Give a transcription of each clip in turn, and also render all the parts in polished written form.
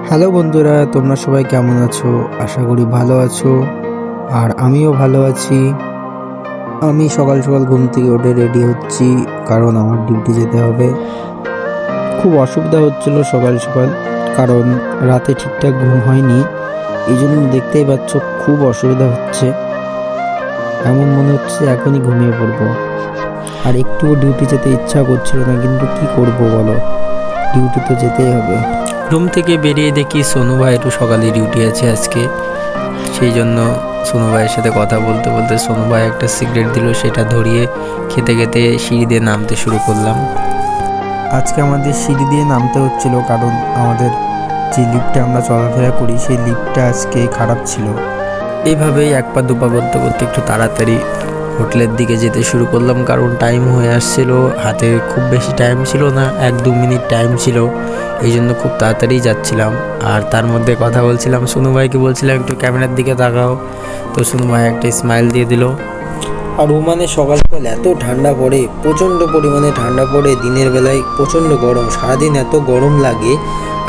Hello বন্ধুরা, তোমরা সবাই কেমন আছো? আশা করি ভালো আছো। আর আমিও ভালো আছি। আমি সকাল সকাল ঘুম থেকে উঠে রেডি হচ্ছি, কারণ আমার ডিউটি যেতে হবে। খুব অসুবিধা হচ্ছিল সকাল সকাল, কারণ রাতে ঠিকঠাক ঘুম হয়নি। এই জন্য দেখতেই পাচ্ছ খুব অসুবিধা হচ্ছে। এমন মনে হচ্ছে এখনই ঘুমিয়ে পড়বো। আর একটুও ডিউটি যেতে ইচ্ছা করছিল না, কিন্তু কি করব বলো, ডিউটি তো যেতেই হবে। রুম থেকে বেরিয়ে দেখি সোনু ভাই একটু সকালে ডিউটি আছে আজকে, সেই জন্য সোনু ভাইয়ের সাথে কথা বলতে বলতে সোনু ভাই একটা সিগারেট দিল, সেটা ধরিয়ে খেতে খেতে সিঁড়ি দিয়ে নামতে শুরু করলাম। আজকে আমাদের সিঁড়ি দিয়ে নামতে হচ্ছিল, কারণ আমাদের যে লিফটে আমরা চলাফেরা করি সেই লিফটটা আজকে খারাপ ছিল। এইভাবেই এক পা দুপা করতে করতে একটু তাড়াতাড়ি হোটেলের দিকে যেতে শুরু করলাম, কারণ টাইম হয়ে আসছিল। হাতে খুব বেশি টাইম ছিল না, 1-2 মিনিট টাইম ছিল, এই জন্য খুব তাড়াতাড়ি যাচ্ছিলাম। আর তার মধ্যে কথা বলছিলাম, সোনু ভাইকে বলছিলাম একটু ক্যামেরার দিকে তাকাও, তো সোনু ভাই একটা স্মাইল দিয়ে দিল। আর ওমানে সকাল সকাল এত ঠান্ডা পড়ে, প্রচণ্ড পরিমাণে ঠান্ডা পড়ে। দিনের বেলায় প্রচণ্ড গরম, সারাদিন এত গরম লাগে,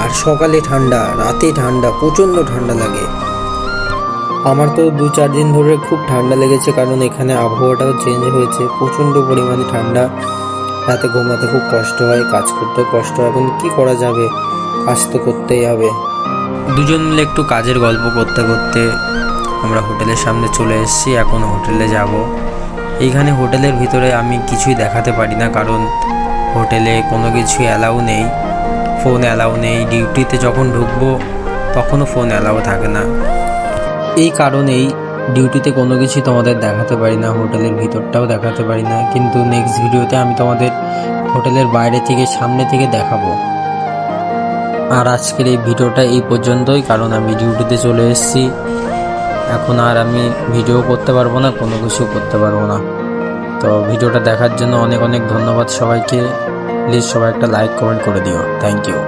আর সকালে ঠান্ডা, রাতে ঠান্ডা, প্রচণ্ড ঠান্ডা লাগে। আমার তো 2-4 দিন ধরে খুব ঠান্ডা লেগেছে, কারণ এখানে আবহাওয়াটাও চেঞ্জ হয়েছে, প্রচণ্ড পরিমাণে ঠান্ডা। রাতে ঘুমাতে খুব কষ্ট হয়, কাজ করতেও কষ্ট হয়। এখন কি করা যাবে, কাজ তো করতেই হবে। দুজন মিলে একটু কাজের গল্প করতে করতে আমরা হোটেলের সামনে চলে এসেছি। এখন হোটেলে যাব। এইখানে হোটেলের ভিতরে আমি কিছুই দেখাতে পারি না, কারণ হোটেলে কোনো কিছুই অ্যালাউ নেই, ফোন অ্যালাউ নেই। ডিউটিতে যখন ঢুকবো তখনও ফোন অ্যালাউ থাকে না। এই কারণেই ডিউটিতে কোনো কিছুই তোমাদের দেখাতে পারি না, হোটেলের ভিতরটাও দেখাতে পারি না। কিন্তু নেক্সট ভিডিওতে আমি তোমাদের হোটেলের বাইরে থেকে সামনে থেকে দেখাবো। আর আজকের এই ভিডিওটা এই পর্যন্তই, কারণ আমি ডিউটিতে চলে এসেছি। এখন আর আমি ভিডিও করতে পারবো না, কোনো কিছু করতে পারবো না। তো ভিডিওটা দেখার জন্য অনেক অনেক ধন্যবাদ সবাইকে। প্লিজ সবাই একটা লাইক কমেন্ট করে দিও। Thank you.